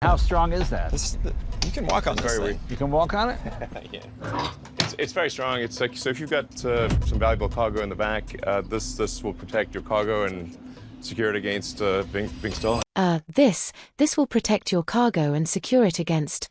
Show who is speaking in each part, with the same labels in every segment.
Speaker 1: How strong is that?
Speaker 2: You can walk on this
Speaker 3: very
Speaker 2: thing.
Speaker 3: weak.
Speaker 1: You can walk on it?
Speaker 3: Yeah. It's very strong. It's like, so if you've got some valuable cargo in the back, this will protect your cargo and secure it against being stolen.
Speaker 4: This will protect your cargo and secure it against,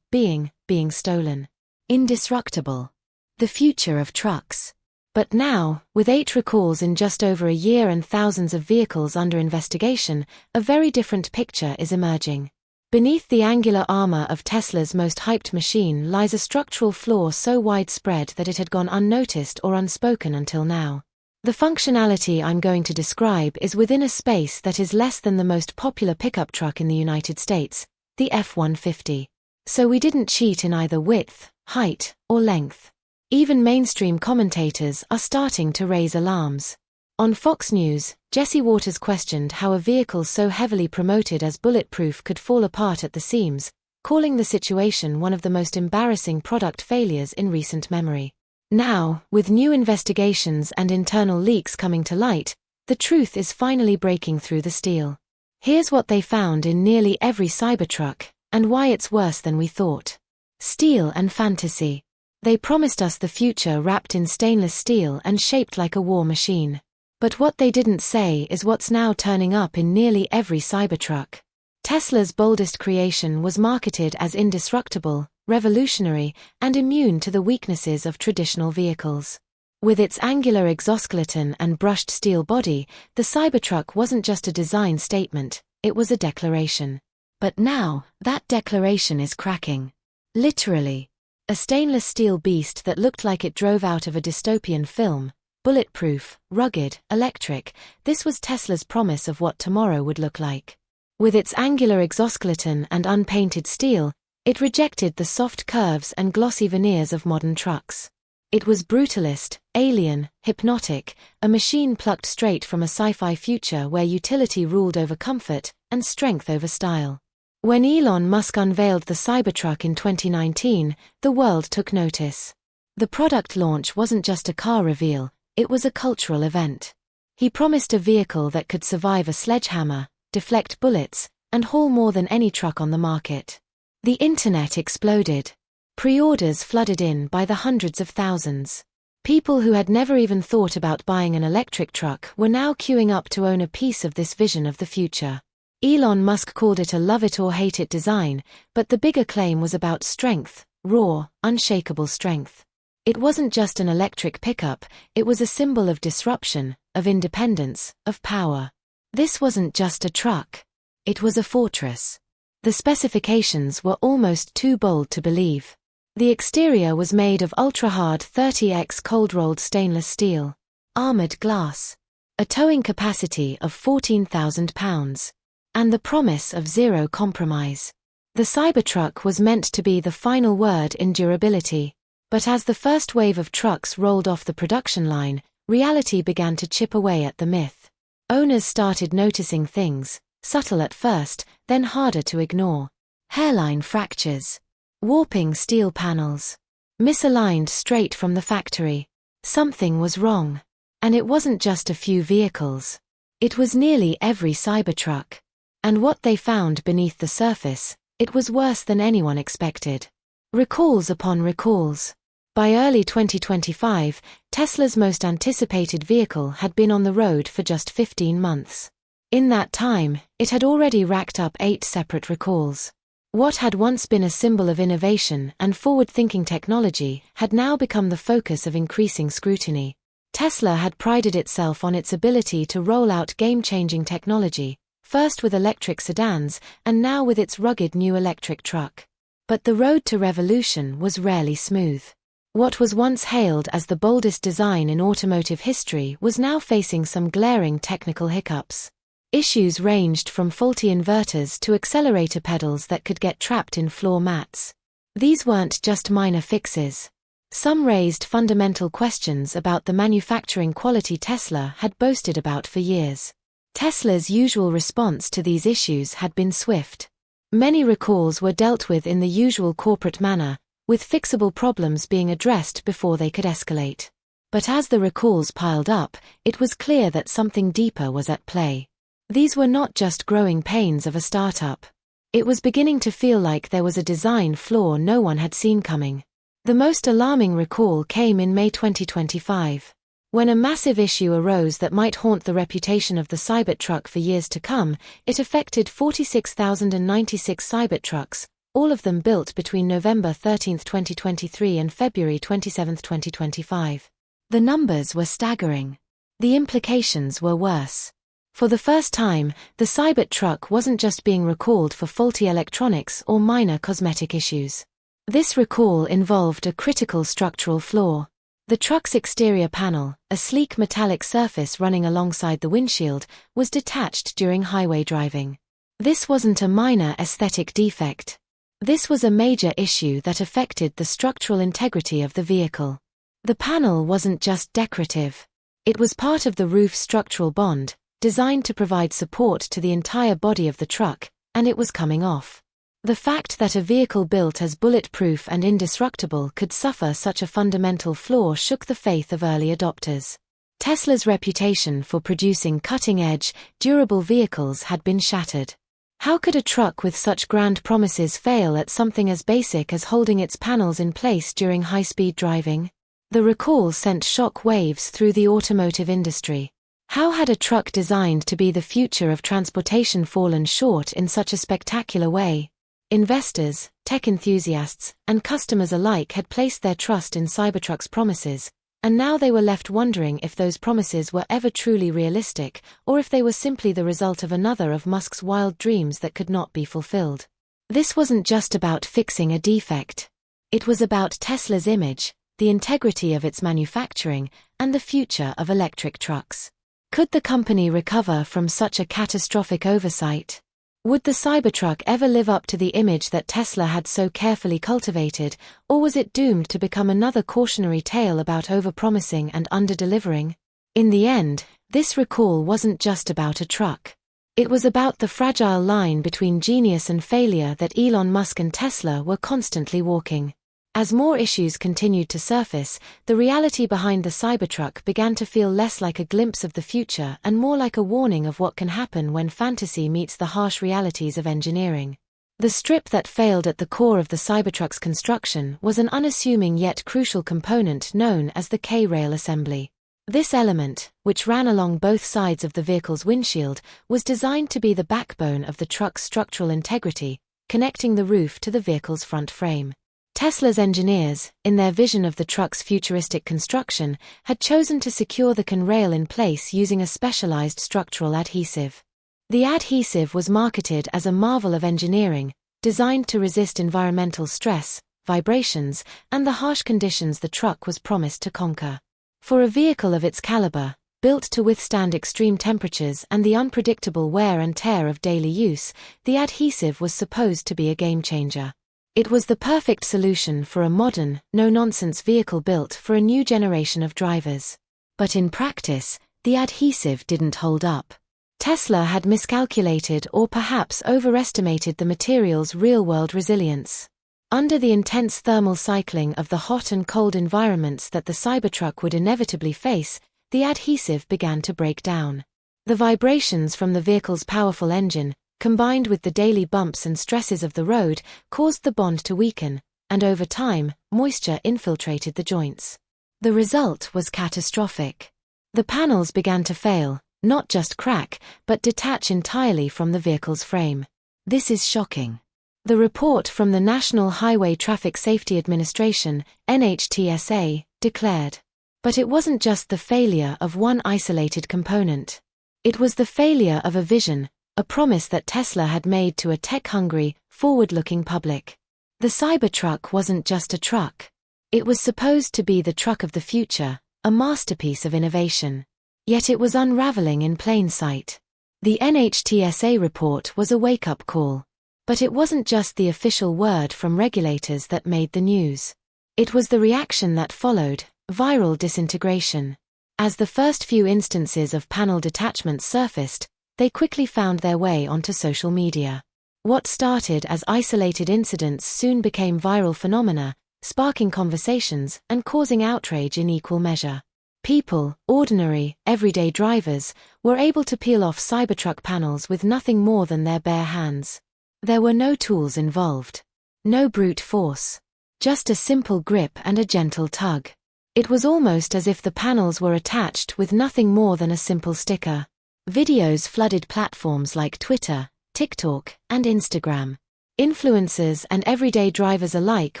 Speaker 4: being stolen. Indestructible. The future of trucks. But now, with 8 recalls in just over a year and thousands of vehicles under investigation, a very different picture is emerging. Beneath the angular armor of Tesla's most hyped machine lies a structural flaw so widespread that it had gone unnoticed or unspoken until now. The functionality I'm going to describe is within a space that is less than the most popular pickup truck in the United States, the F-150. So we didn't cheat in either width, height, or length. Even mainstream commentators are starting to raise alarms. On Fox News, Jesse Waters questioned how a vehicle so heavily promoted as bulletproof could fall apart at the seams, calling the situation one of the most embarrassing product failures in recent memory. Now, with new investigations and internal leaks coming to light, the truth is finally breaking through the steel. Here's what they found in nearly every Cybertruck, and why it's worse than we thought. Steel and fantasy. They promised us the future wrapped in stainless steel and shaped like a war machine. But what they didn't say is what's now turning up in nearly every Cybertruck. Tesla's boldest creation was marketed as indestructible, revolutionary, and immune to the weaknesses of traditional vehicles. With its angular exoskeleton and brushed steel body, the Cybertruck wasn't just a design statement, it was a declaration. But now, that declaration is cracking. Literally. A stainless steel beast that looked like it drove out of a dystopian film. Bulletproof, rugged, electric, this was Tesla's promise of what tomorrow would look like. With its angular exoskeleton and unpainted steel, it rejected the soft curves and glossy veneers of modern trucks. It was brutalist, alien, hypnotic, a machine plucked straight from a sci-fi future where utility ruled over comfort and strength over style. When Elon Musk unveiled the Cybertruck in 2019, the world took notice. The product launch wasn't just a car reveal, it was a cultural event. He promised a vehicle that could survive a sledgehammer, deflect bullets, and haul more than any truck on the market. The internet exploded. Pre-orders flooded in by the hundreds of thousands. People who had never even thought about buying an electric truck were now queuing up to own a piece of this vision of the future. Elon Musk called it a love-it-or-hate-it design, but the bigger claim was about strength, raw, unshakable strength. It wasn't just an electric pickup, it was a symbol of disruption, of independence, of power. This wasn't just a truck. It was a fortress. The specifications were almost too bold to believe. The exterior was made of ultra-hard 30x cold-rolled stainless steel. Armored glass. A towing capacity of 14,000 pounds. And the promise of zero compromise. The Cybertruck was meant to be the final word in durability. But as the first wave of trucks rolled off the production line, reality began to chip away at the myth. Owners started noticing things, subtle at first, then harder to ignore. Hairline fractures. Warping steel panels. Misaligned straight from the factory. Something was wrong. And it wasn't just a few vehicles. It was nearly every Cybertruck. And what they found beneath the surface, it was worse than anyone expected. Recalls upon recalls. By early 2025, Tesla's most anticipated vehicle had been on the road for just 15 months. In that time, it had already racked up 8 separate recalls. What had once been a symbol of innovation and forward-thinking technology had now become the focus of increasing scrutiny. Tesla had prided itself on its ability to roll out game-changing technology, first with electric sedans and now with its rugged new electric truck. But the road to revolution was rarely smooth. What was once hailed as the boldest design in automotive history was now facing some glaring technical hiccups. Issues ranged from faulty inverters to accelerator pedals that could get trapped in floor mats. These weren't just minor fixes. Some raised fundamental questions about the manufacturing quality Tesla had boasted about for years. Tesla's usual response to these issues had been swift. Many recalls were dealt with in the usual corporate manner, with fixable problems being addressed before they could escalate. But as the recalls piled up, it was clear that something deeper was at play. These were not just growing pains of a startup. It was beginning to feel like there was a design flaw no one had seen coming. The most alarming recall came in May 2025. When a massive issue arose that might haunt the reputation of the Cybertruck for years to come, it affected 46,096 Cybertrucks, all of them built between November 13, 2023 and February 27, 2025. The numbers were staggering. The implications were worse. For the first time, the Cybertruck wasn't just being recalled for faulty electronics or minor cosmetic issues. This recall involved a critical structural flaw. The truck's exterior panel, a sleek metallic surface running alongside the windshield, was detached during highway driving. This wasn't a minor aesthetic defect. This was a major issue that affected the structural integrity of the vehicle. The panel wasn't just decorative. It was part of the roof's structural bond, designed to provide support to the entire body of the truck, and it was coming off. The fact that a vehicle built as bulletproof and indestructible could suffer such a fundamental flaw shook the faith of early adopters. Tesla's reputation for producing cutting-edge, durable vehicles had been shattered. How could a truck with such grand promises fail at something as basic as holding its panels in place during high-speed driving? The recall sent shock waves through the automotive industry. How had a truck designed to be the future of transportation fallen short in such a spectacular way? Investors, tech enthusiasts, and customers alike had placed their trust in Cybertruck's promises, and now they were left wondering if those promises were ever truly realistic, or if they were simply the result of another of Musk's wild dreams that could not be fulfilled. This wasn't just about fixing a defect. It was about Tesla's image, the integrity of its manufacturing, and the future of electric trucks. Could the company recover from such a catastrophic oversight? Would the Cybertruck ever live up to the image that Tesla had so carefully cultivated, or was it doomed to become another cautionary tale about overpromising and under-delivering? In the end, this recall wasn't just about a truck. It was about the fragile line between genius and failure that Elon Musk and Tesla were constantly walking. As more issues continued to surface, the reality behind the Cybertruck began to feel less like a glimpse of the future and more like a warning of what can happen when fantasy meets the harsh realities of engineering. The strip that failed at the core of the Cybertruck's construction was an unassuming yet crucial component known as the K-rail assembly. This element, which ran along both sides of the vehicle's windshield, was designed to be the backbone of the truck's structural integrity, connecting the roof to the vehicle's front frame. Tesla's engineers, in their vision of the truck's futuristic construction, had chosen to secure the K-rail in place using a specialized structural adhesive. The adhesive was marketed as a marvel of engineering, designed to resist environmental stress, vibrations, and the harsh conditions the truck was promised to conquer. For a vehicle of its caliber, built to withstand extreme temperatures and the unpredictable wear and tear of daily use, the adhesive was supposed to be a game-changer. It was the perfect solution for a modern, no-nonsense vehicle built for a new generation of drivers. But in practice, the adhesive didn't hold up. Tesla had miscalculated or perhaps overestimated the material's real-world resilience. Under the intense thermal cycling of the hot and cold environments that the Cybertruck would inevitably face, the adhesive began to break down. The vibrations from the vehicle's powerful engine, combined with the daily bumps and stresses of the road, caused the bond to weaken, and over time, moisture infiltrated the joints. The result was catastrophic. The panels began to fail, not just crack, but detach entirely from the vehicle's frame. This is shocking. The report from the National Highway Traffic Safety Administration, NHTSA, declared. But it wasn't just the failure of one isolated component. It was the failure of a vision, a promise that Tesla had made to a tech-hungry, forward-looking public. The Cybertruck wasn't just a truck. It was supposed to be the truck of the future, a masterpiece of innovation. Yet it was unraveling in plain sight. The NHTSA report was a wake-up call. But it wasn't just the official word from regulators that made the news. It was the reaction that followed, viral disintegration. As the first few instances of panel detachments surfaced, they quickly found their way onto social media. What started as isolated incidents soon became viral phenomena, sparking conversations and causing outrage in equal measure. People, ordinary, everyday drivers, were able to peel off Cybertruck panels with nothing more than their bare hands. There were no tools involved. No brute force. Just a simple grip and a gentle tug. It was almost as if the panels were attached with nothing more than a simple sticker. Videos flooded platforms like Twitter, TikTok, and Instagram. Influencers and everyday drivers alike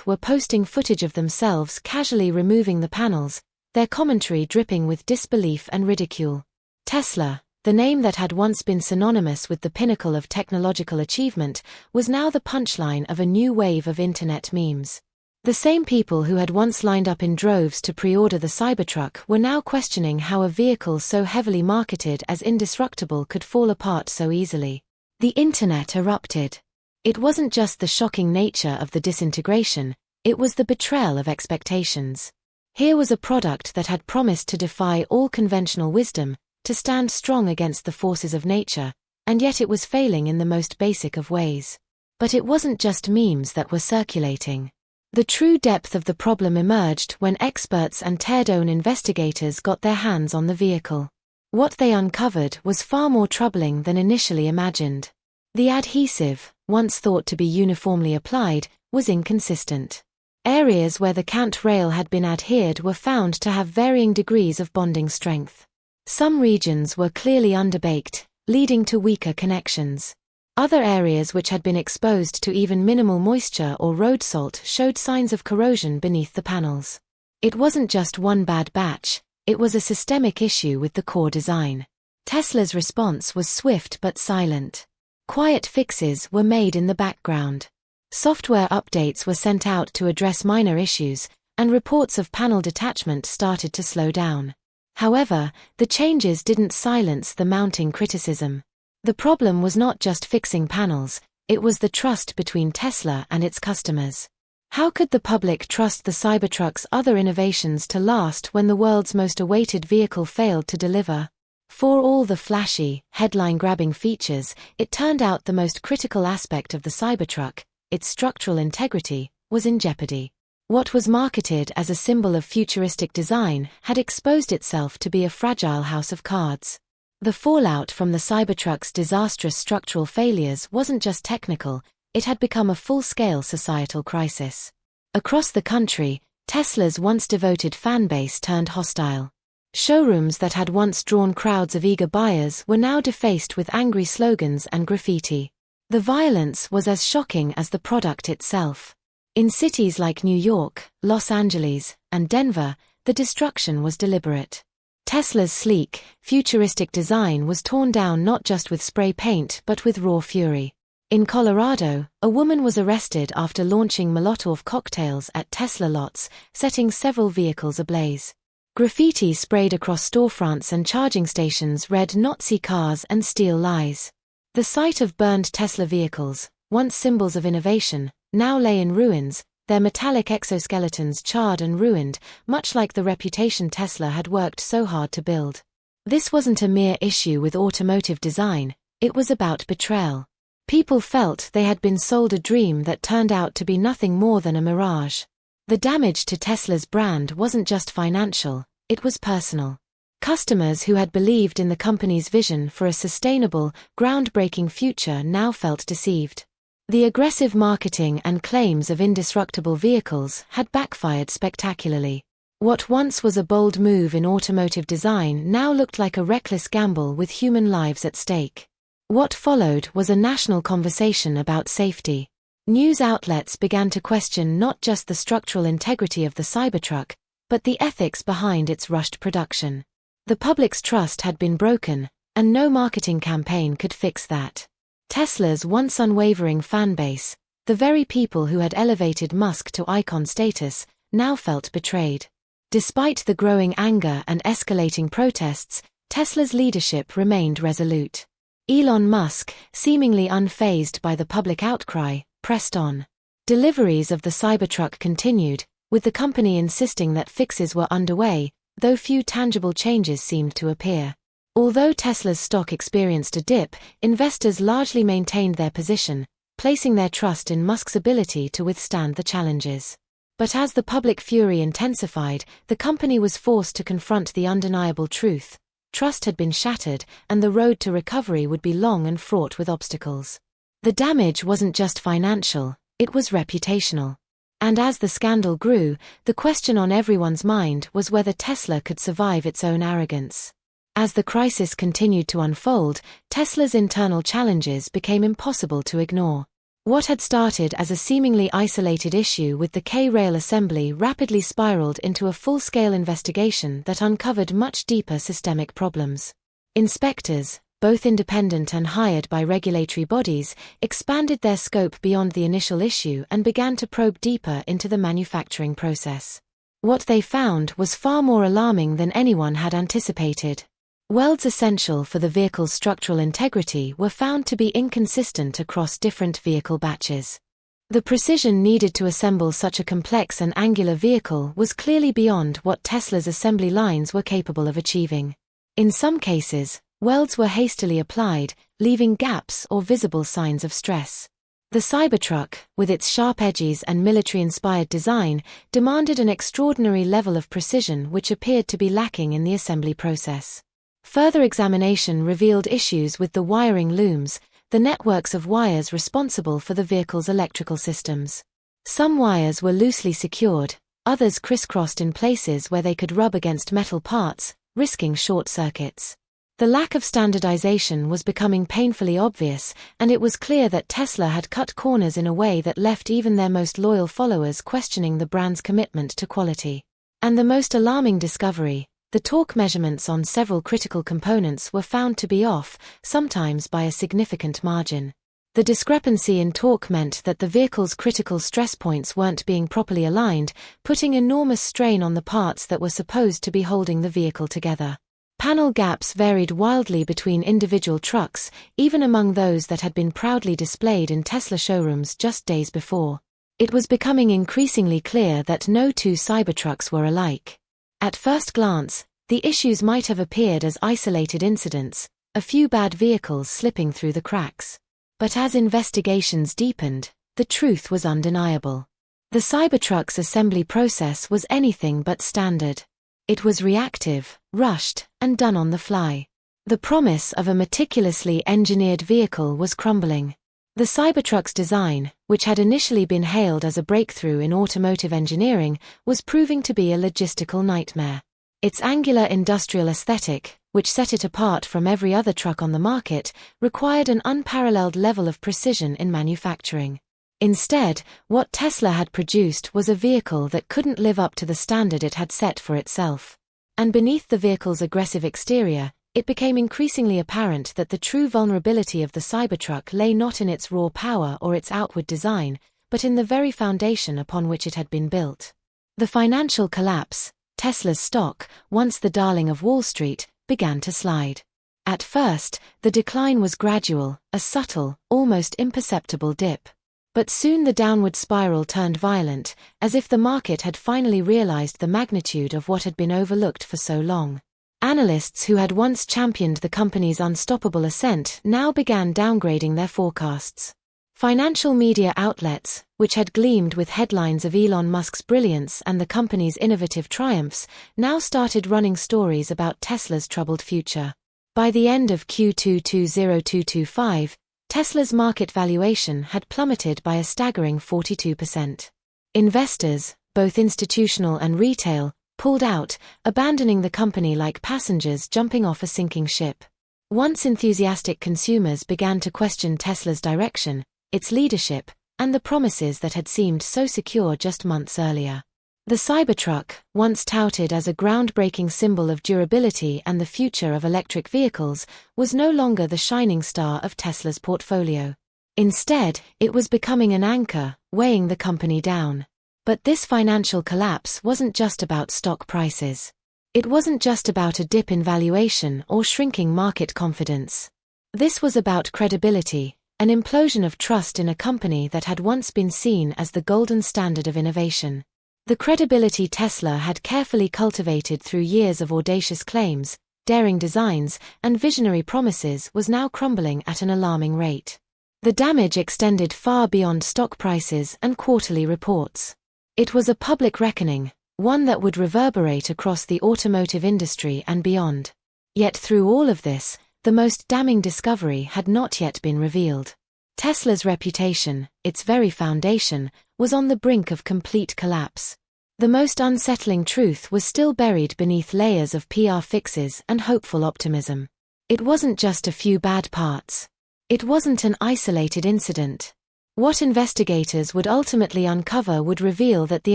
Speaker 4: were posting footage of themselves casually removing the panels, their commentary dripping with disbelief and ridicule. Tesla, the name that had once been synonymous with the pinnacle of technological achievement, was now the punchline of a new wave of internet memes. The same people who had once lined up in droves to pre-order the Cybertruck were now questioning how a vehicle so heavily marketed as indestructible could fall apart so easily. The internet erupted. It wasn't just the shocking nature of the disintegration, it was the betrayal of expectations. Here was a product that had promised to defy all conventional wisdom, to stand strong against the forces of nature, and yet it was failing in the most basic of ways. But it wasn't just memes that were circulating. The true depth of the problem emerged when experts and Teardown investigators got their hands on the vehicle. What they uncovered was far more troubling than initially imagined. The adhesive, once thought to be uniformly applied, was inconsistent. Areas where the cant rail had been adhered were found to have varying degrees of bonding strength. Some regions were clearly underbaked, leading to weaker connections. Other areas which had been exposed to even minimal moisture or road salt showed signs of corrosion beneath the panels. It wasn't just one bad batch, it was a systemic issue with the core design. Tesla's response was swift but silent. Quiet fixes were made in the background. Software updates were sent out to address minor issues, and reports of panel detachment started to slow down. However, the changes didn't silence the mounting criticism. The problem was not just fixing panels, it was the trust between Tesla and its customers. How could the public trust the Cybertruck's other innovations to last when the world's most awaited vehicle failed to deliver? For all the flashy, headline-grabbing features, it turned out the most critical aspect of the Cybertruck, its structural integrity, was in jeopardy. What was marketed as a symbol of futuristic design had exposed itself to be a fragile house of cards. The fallout from the Cybertruck's disastrous structural failures wasn't just technical, it had become a full-scale societal crisis. Across the country, Tesla's once devoted fanbase turned hostile. Showrooms that had once drawn crowds of eager buyers were now defaced with angry slogans and graffiti. The violence was as shocking as the product itself. In cities like New York, Los Angeles, and Denver, the destruction was deliberate. Tesla's sleek, futuristic design was torn down not just with spray paint but with raw fury. In Colorado, a woman was arrested after launching Molotov cocktails at Tesla lots, setting several vehicles ablaze. Graffiti sprayed across storefronts and charging stations read "Nazi cars and steel lies." The sight of burned Tesla vehicles, once symbols of innovation, now lay in ruins, their metallic exoskeletons charred and ruined, much like the reputation Tesla had worked so hard to build. This wasn't a mere issue with automotive design, it was about betrayal. People felt they had been sold a dream that turned out to be nothing more than a mirage. The damage to Tesla's brand wasn't just financial, it was personal. Customers who had believed in the company's vision for a sustainable, groundbreaking future now felt deceived. The aggressive marketing and claims of indestructible vehicles had backfired spectacularly. What once was a bold move in automotive design now looked like a reckless gamble with human lives at stake. What followed was a national conversation about safety. News outlets began to question not just the structural integrity of the Cybertruck, but the ethics behind its rushed production. The public's trust had been broken, and no marketing campaign could fix that. Tesla's once unwavering fanbase, the very people who had elevated Musk to icon status, now felt betrayed. Despite the growing anger and escalating protests, Tesla's leadership remained resolute. Elon Musk, seemingly unfazed by the public outcry, pressed on. Deliveries of the Cybertruck continued, with the company insisting that fixes were underway, though few tangible changes seemed to appear. Although Tesla's stock experienced a dip, investors largely maintained their position, placing their trust in Musk's ability to withstand the challenges. But as the public fury intensified, the company was forced to confront the undeniable truth. Trust had been shattered, and the road to recovery would be long and fraught with obstacles. The damage wasn't just financial, it was reputational. And as the scandal grew, the question on everyone's mind was whether Tesla could survive its own arrogance. As the crisis continued to unfold, Tesla's internal challenges became impossible to ignore. What had started as a seemingly isolated issue with the K-rail assembly rapidly spiraled into a full-scale investigation that uncovered much deeper systemic problems. Inspectors, both independent and hired by regulatory bodies, expanded their scope beyond the initial issue and began to probe deeper into the manufacturing process. What they found was far more alarming than anyone had anticipated. Welds essential for the vehicle's structural integrity were found to be inconsistent across different vehicle batches. The precision needed to assemble such a complex and angular vehicle was clearly beyond what Tesla's assembly lines were capable of achieving. In some cases, welds were hastily applied, leaving gaps or visible signs of stress. The Cybertruck, with its sharp edges and military-inspired design, demanded an extraordinary level of precision which appeared to be lacking in the assembly process. Further examination revealed issues with the wiring looms, the networks of wires responsible for the vehicle's electrical systems. Some wires were loosely secured, others crisscrossed in places where they could rub against metal parts, risking short circuits. The lack of standardization was becoming painfully obvious, and it was clear that Tesla had cut corners in a way that left even their most loyal followers questioning the brand's commitment to quality. And the most alarming discovery: the torque measurements on several critical components were found to be off, sometimes by a significant margin. The discrepancy in torque meant that the vehicle's critical stress points weren't being properly aligned, putting enormous strain on the parts that were supposed to be holding the vehicle together. Panel gaps varied wildly between individual trucks, even among those that had been proudly displayed in Tesla showrooms just days before. It was becoming increasingly clear that no two Cybertrucks were alike. At first glance, the issues might have appeared as isolated incidents, a few bad vehicles slipping through the cracks. But as investigations deepened, the truth was undeniable. The Cybertruck's assembly process was anything but standard. It was reactive, rushed, and done on the fly. The promise of a meticulously engineered vehicle was crumbling. The Cybertruck's design, which had initially been hailed as a breakthrough in automotive engineering, was proving to be a logistical nightmare. Its angular industrial aesthetic, which set it apart from every other truck on the market, required an unparalleled level of precision in manufacturing. Instead, what Tesla had produced was a vehicle that couldn't live up to the standard it had set for itself. And beneath the vehicle's aggressive exterior, it became increasingly apparent that the true vulnerability of the Cybertruck lay not in its raw power or its outward design, but in the very foundation upon which it had been built. The financial collapse, Tesla's stock, once the darling of Wall Street, began to slide. At first, the decline was gradual, a subtle, almost imperceptible dip. But soon the downward spiral turned violent, as if the market had finally realized the magnitude of what had been overlooked for so long. Analysts who had once championed the company's unstoppable ascent now began downgrading their forecasts. Financial media outlets, which had gleamed with headlines of Elon Musk's brilliance and the company's innovative triumphs, now started running stories about Tesla's troubled future. By the end of Q2 2025, Tesla's market valuation had plummeted by a staggering 42%. Investors, both institutional and retail, pulled out, abandoning the company like passengers jumping off a sinking ship. Once enthusiastic consumers began to question Tesla's direction, its leadership, and the promises that had seemed so secure just months earlier. The Cybertruck, once touted as a groundbreaking symbol of durability and the future of electric vehicles, was no longer the shining star of Tesla's portfolio. Instead, it was becoming an anchor, weighing the company down. But this financial collapse wasn't just about stock prices. It wasn't just about a dip in valuation or shrinking market confidence. This was about credibility, an implosion of trust in a company that had once been seen as the golden standard of innovation. The credibility Tesla had carefully cultivated through years of audacious claims, daring designs, and visionary promises was now crumbling at an alarming rate. The damage extended far beyond stock prices and quarterly reports. It was a public reckoning, one that would reverberate across the automotive industry and beyond. Yet through all of this, the most damning discovery had not yet been revealed. Tesla's reputation, its very foundation, was on the brink of complete collapse. The most unsettling truth was still buried beneath layers of PR fixes and hopeful optimism. It wasn't just a few bad parts. It wasn't an isolated incident. What investigators would ultimately uncover would reveal that the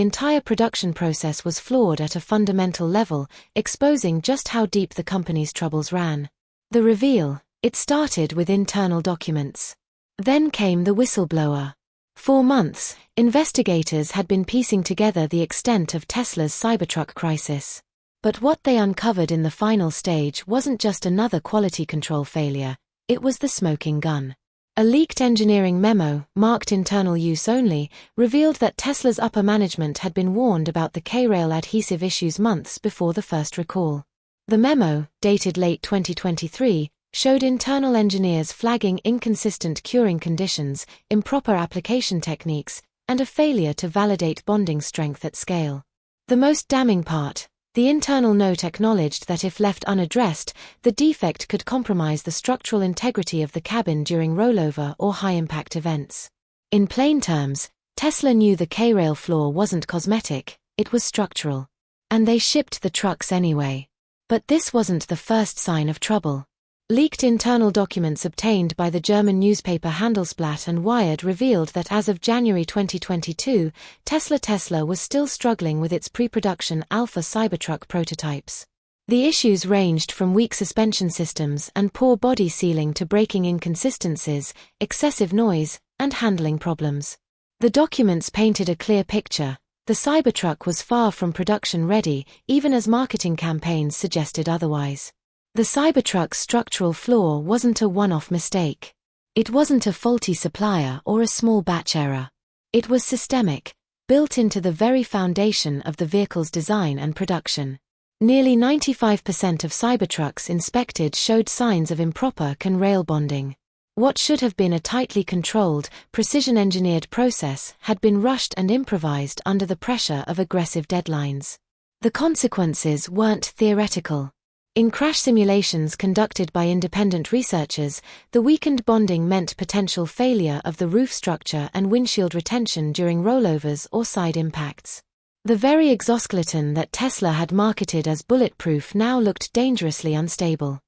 Speaker 4: entire production process was flawed at a fundamental level, exposing just how deep the company's troubles ran. The reveal, it started with internal documents. Then came the whistleblower. For months, investigators had been piecing together the extent of Tesla's Cybertruck crisis. But what they uncovered in the final stage wasn't just another quality control failure, it was the smoking gun. A leaked engineering memo, marked internal use only, revealed that Tesla's upper management had been warned about the K-rail adhesive issues months before the first recall. The memo, dated late 2023, showed internal engineers flagging inconsistent curing conditions, improper application techniques, and a failure to validate bonding strength at scale. The most damning part, the internal note acknowledged that if left unaddressed, the defect could compromise the structural integrity of the cabin during rollover or high-impact events. In plain terms, Tesla knew the K-rail flaw wasn't cosmetic, it was structural. And they shipped the trucks anyway. But this wasn't the first sign of trouble. Leaked internal documents obtained by the German newspaper Handelsblatt and Wired revealed that as of January 2022, Tesla was still struggling with its pre-production Alpha Cybertruck prototypes. The issues ranged from weak suspension systems and poor body sealing to braking inconsistencies, excessive noise, and handling problems. The documents painted a clear picture. The Cybertruck was far from production ready, even as marketing campaigns suggested otherwise. The Cybertruck's structural flaw wasn't a one-off mistake. It wasn't a faulty supplier or a small batch error. It was systemic, built into the very foundation of the vehicle's design and production. Nearly 95% of Cybertrucks inspected showed signs of improper can-rail bonding. What should have been a tightly controlled, precision-engineered process had been rushed and improvised under the pressure of aggressive deadlines. The consequences weren't theoretical. In crash simulations conducted by independent researchers, the weakened bonding meant potential failure of the roof structure and windshield retention during rollovers or side impacts. The very exoskeleton that Tesla had marketed as bulletproof now looked dangerously unstable.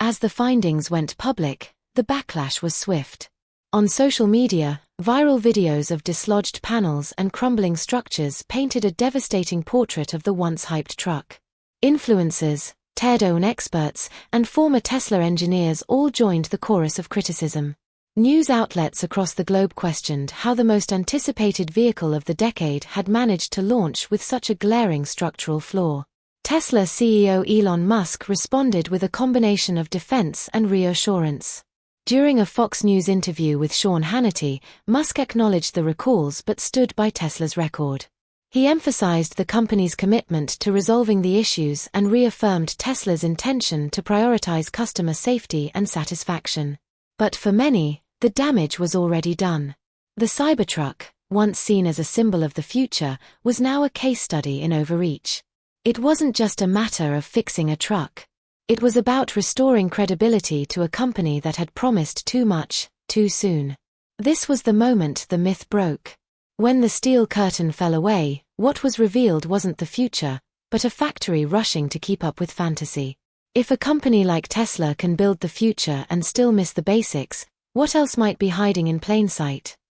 Speaker 4: As the findings went public, the backlash was swift. On social media, viral videos of dislodged panels and crumbling structures painted a devastating portrait of the once-hyped truck. Influencers, Teardown experts, and former Tesla engineers all joined the chorus of criticism. News outlets across the globe questioned how the most anticipated vehicle of the decade had managed to launch with such a glaring structural flaw. Tesla CEO Elon Musk responded with a combination of defense and reassurance. During a Fox News interview with Sean Hannity, Musk acknowledged the recalls but stood by Tesla's record. He emphasized the company's commitment to resolving the issues and reaffirmed Tesla's intention to prioritize customer safety and satisfaction. But for many, the damage was already done. The Cybertruck, once seen as a symbol of the future, was now a case study in overreach. It wasn't just a matter of fixing a truck. It was about restoring credibility to a company that had promised too much, too soon. This was the moment the myth broke. When the steel curtain fell away, what was revealed wasn't the future, but a factory rushing to keep up with fantasy. If a company like Tesla can build the future and still miss the basics, what else might be hiding in plain sight?